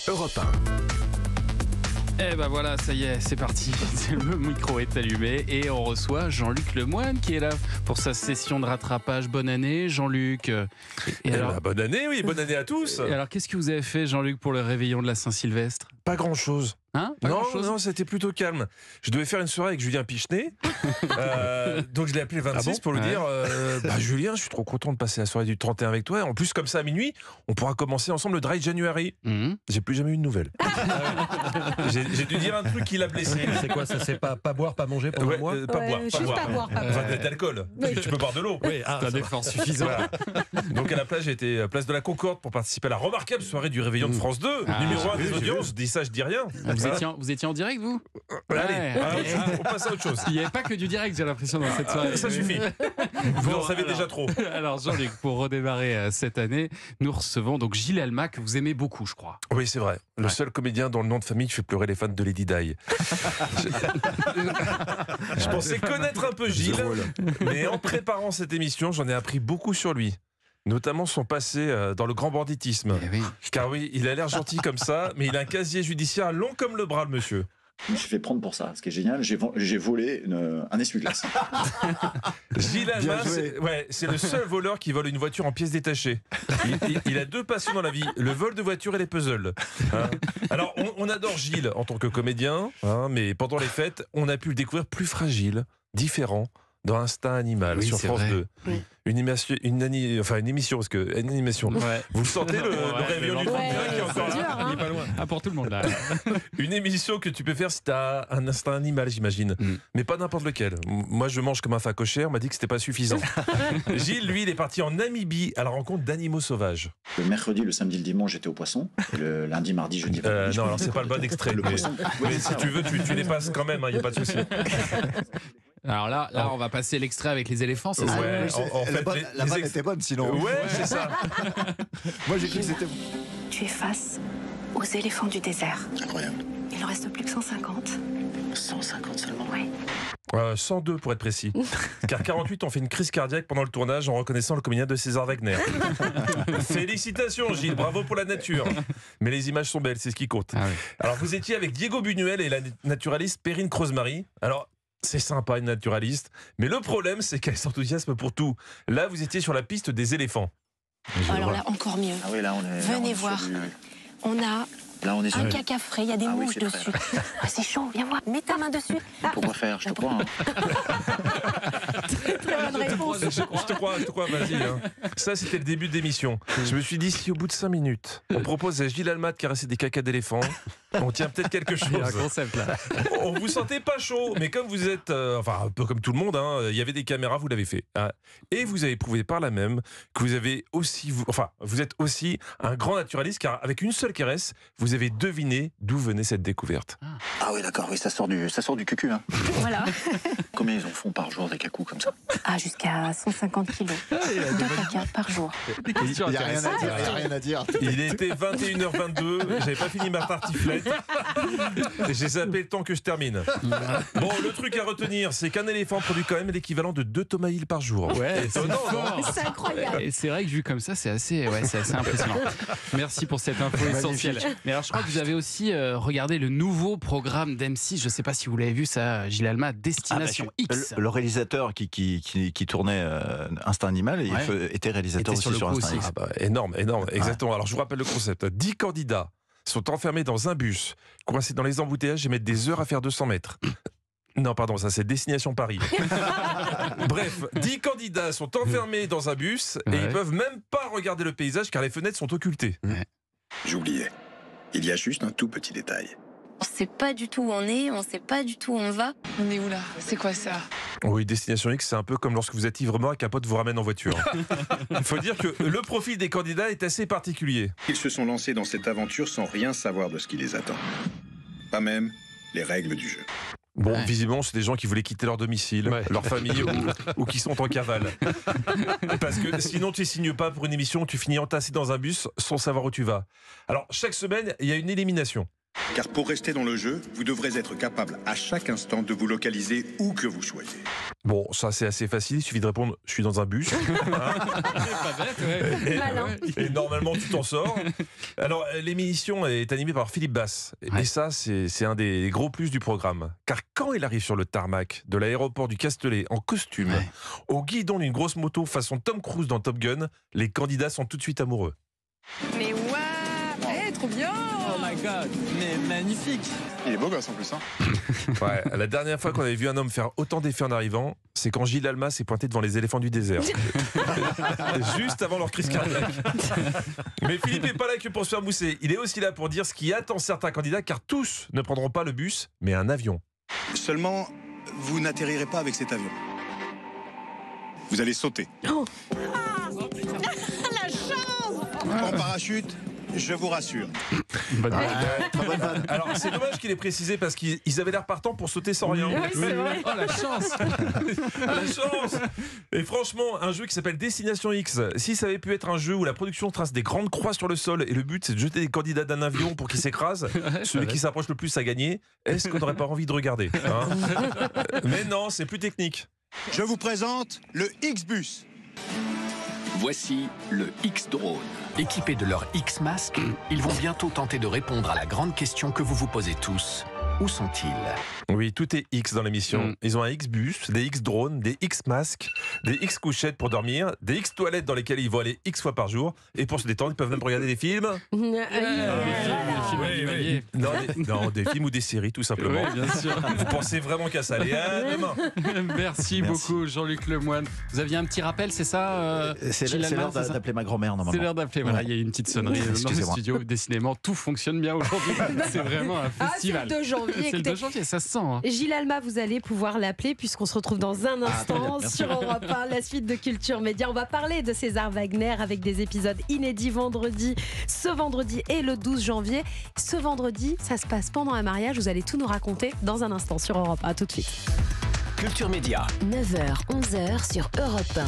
Europe 1. Eh ben voilà, ça y est, c'est parti. Le micro est allumé et on reçoit Jean-Luc Lemoine qui est là pour sa session de rattrapage. Bonne année, Jean-Luc. Bonne année, oui, bonne année à tous. Et alors, qu'est-ce que vous avez fait, Jean-Luc, pour le réveillon de la Saint-Sylvestre ? Pas grand-chose. Hein ? Pas grand-chose ? Non, c'était plutôt calme. Je devais faire une soirée avec Julien Pichenet. Donc je l'ai appelé le 26 pour lui dire Julien, je suis trop content de passer la soirée du 31 avec toi. En plus, comme ça, à minuit, on pourra commencer ensemble le Dry January. J'ai plus jamais eu de nouvelles. J'ai dû dire un truc qui l'a blessé. C'est quoi ça? C'est pas boire, pas manger pendant un mois? Pas boire. Enfin, d'alcool. Oui. Tu peux boire de l'eau. Oui, C'est un effort suffisant. Voilà. Donc à la place, j'ai été à place de la Concorde pour participer à la remarquable soirée du réveillon de France 2, numéro 1 des audiences. Je dis ça, je dis rien. Vous étiez en direct, vous ? Allez, on passe à autre chose. Il n'y avait pas que du direct, j'ai l'impression, dans cette soirée. Ça suffit. Vous en savez déjà trop. Alors, Jean-Luc, pour redémarrer cette année, nous recevons donc Gilles Alma, que vous aimez beaucoup, je crois. Oui, c'est vrai. Le seul comédien dont le nom de famille fait pleurer les fans de Lady Di. Je pensais connaître un peu Gilles, mais en préparant cette émission, j'en ai appris beaucoup sur lui. Notamment son passé dans le grand banditisme. Eh oui. Car oui, il a l'air gentil comme ça, mais il a un casier judiciaire long comme le bras, le monsieur. Je me suis fait prendre pour ça. Ce qui est génial, j'ai volé un essuie-glace. Gilles Alma, c'est le seul voleur qui vole une voiture en pièces détachées. Il a deux passions dans la vie, le vol de voiture et les puzzles. Hein. Alors, on adore Gilles en tant que comédien, hein, mais pendant les fêtes, on a pu le découvrir plus fragile, différent, dans Instinct Animal sur France 2. Oui. Une émission, parce que une animation. Ouais. Vous le sentez, le réveillon du 31 qui est encore là, il est pas loin. Ah, pour tout le monde, là. Une émission que tu peux faire si t'as un instinct animal, j'imagine. Mais pas n'importe lequel. Moi, je mange comme un facochère, on m'a dit que c'était pas suffisant. Gilles, lui, il est parti en Namibie à la rencontre d'animaux sauvages. Le mercredi, le samedi, le dimanche, j'étais au poisson. Et le lundi, mardi, jeudi, vendredi. Non, alors c'est pas le bon extrait. Mais si tu veux, tu les passes quand même, il n'y a pas de souci. Alors là, on va passer l'extrait avec les éléphants, c'est ça ? Ouais, la vanne était bonne sinon. Ouais, c'est ça. Moi j'ai cru que c'était... Tu es face aux éléphants du désert. Incroyable. Il en reste plus que 150. 150 seulement. Oui. 102 pour être précis. Car 48 ont fait une crise cardiaque pendant le tournage en reconnaissant le comédien de César Wagner. Félicitations Gilles, bravo pour la nature. Mais les images sont belles, c'est ce qui compte. Ah oui. Alors vous étiez avec Diego Buñuel et la naturaliste Perrine Crozemary. Alors c'est sympa une naturaliste, mais le problème c'est qu'elle s'enthousiasme pour tout. Là vous étiez sur la piste des éléphants. Alors là encore mieux. Ah oui, là on est. Venez voir. On a un caca frais, il y a des mouches dessus. Ah, c'est chaud, viens voir. Mets ta main dessus. Pourquoi faire? Je te crois. Très bonne réponse. Je te crois, vas-y. Hein. Ça, c'était le début de l'émission. Je me suis dit, si au bout de 5 minutes, on propose à Gilles Alma de caresser des cacas d'éléphant, on tient peut-être quelque chose. Il y a un concept là. On vous sentait pas chaud, mais comme vous êtes, un peu comme tout le monde, hein, il y avait des caméras, vous l'avez fait. Hein. Et vous avez prouvé par là même que vous avez aussi, vous êtes aussi un grand naturaliste, car avec une seule caresse, vous avez deviné d'où venait cette découverte. Ah oui, d'accord, oui, ça sort du cucu. Hein. Voilà. Combien ils en font par jour des cacous comme ça? Ah, jusqu'à 150 kilos de caca par jour. Il n'y a rien à dire. Il était 21h22, j'avais pas fini ma tartiflette. Et j'ai zappé le temps que je termine. Bon, le truc à retenir, c'est qu'un éléphant produit quand même l'équivalent de 2 Thomas Hill par jour. Ouais, étonnant, c'est incroyable. Et c'est vrai que vu comme ça, c'est assez impressionnant. Merci pour cette info essentielle. Mais alors, je crois que vous avez aussi regardé le nouveau programme d'M6. Je ne sais pas si vous l'avez vu, ça, Gilles Alma, Destination X. Le réalisateur qui tournait Instinct Animal était réalisateur aussi sur Instinct X. Énorme, exactement. Alors, je vous rappelle le concept. 10 candidats sont enfermés dans un bus, coincés dans les embouteillages et mettent des heures à faire 200 mètres. Non, pardon, ça c'est Destination Paris. Bref, 10 candidats sont enfermés dans un bus et ils peuvent même pas regarder le paysage car les fenêtres sont occultées. J'oubliais. Il y a juste un tout petit détail. On sait pas du tout où on est, on sait pas du tout où on va. On est où là? C'est quoi ça? Oui, Destination X, c'est un peu comme lorsque vous êtes ivre-mort et qu'un pote vous ramène en voiture. Il faut dire que le profil des candidats est assez particulier. Ils se sont lancés dans cette aventure sans rien savoir de ce qui les attend. Pas même les règles du jeu. Bon, visiblement, c'est des gens qui voulaient quitter leur domicile, leur famille ou qui sont en cavale. Parce que sinon, tu ne signes pas pour une émission, tu finis entassé dans un bus sans savoir où tu vas. Alors, chaque semaine, il y a une élimination. Car pour rester dans le jeu, vous devrez être capable à chaque instant de vous localiser où que vous soyez. Bon, ça c'est assez facile, il suffit de répondre « je suis dans un bus ». Pas bête, Et normalement tu t'en sors. Alors l'émission est animée par Philippe Bass. Et ça c'est un des gros plus du programme. Car quand il arrive sur le tarmac de l'aéroport du Castellet en costume, au guidon d'une grosse moto façon Tom Cruise dans Top Gun, les candidats sont tout de suite amoureux. Mais ouais, trop bien. Oh my god, mais magnifique. Il est beau gosse en plus. Hein. Ouais, la dernière fois qu'on avait vu un homme faire autant d'effets en arrivant, c'est quand Gilles Alma s'est pointé devant les éléphants du désert. Juste avant leur crise cardiaque. Mais Philippe n'est pas là que pour se faire mousser. Il est aussi là pour dire ce qui attend certains candidats, car tous ne prendront pas le bus, mais un avion. Seulement, vous n'atterrirez pas avec cet avion. Vous allez sauter. Oh. La chance. En parachute, je vous rassure. Alors c'est dommage qu'il ait précisé parce qu'ils avaient l'air partants pour sauter sans rien. Oui, c'est vrai. Oh la chance. La chance. Et franchement, un jeu qui s'appelle Destination X, si ça avait pu être un jeu où la production trace des grandes croix sur le sol et le but c'est de jeter des candidats d'un avion pour qu'ils s'écrasent, celui qui s'approche le plus a gagné, est-ce qu'on n'aurait pas envie de regarder, hein? Mais non, c'est plus technique. Je vous présente le X-Bus. Voici le X-Drone. Équipés de leur X-Mask, ils vont bientôt tenter de répondre à la grande question que vous vous posez tous. Où sont-ils? Oui, tout est X dans l'émission. Ils ont un X-Bus, des X-Drones, des X-Masques, des X-Couchettes pour dormir, des X-Toilettes dans lesquelles ils vont aller X fois par jour. Et pour se détendre, ils peuvent même regarder des films. Non, des films ou des séries, tout simplement. Oui, bien sûr. Vous pensez vraiment qu'à ça. Allez, à demain. Merci beaucoup, Jean-Luc Lemoyne. Vous aviez un petit rappel, c'est ça C'est l'heure d'appeler ma grand-mère, normalement. C'est l'heure d'appeler, voilà, il y a une petite sonnerie dans le studio. Décidément, tout fonctionne bien aujourd'hui. C'est vraiment un festival. C'est le 2 janvier. C'est le 2 janvier, ça se sent. Hein. Gilles Alma, vous allez pouvoir l'appeler puisqu'on se retrouve dans un instant sur Europe 1, la suite de Culture Média. On va parler de César Wagner avec des épisodes inédits ce vendredi et le 12 janvier. Ce vendredi, ça se passe pendant un mariage. Vous allez tout nous raconter dans un instant sur Europe 1. À tout de suite. Culture Média. 9h, 11h sur Europe 1.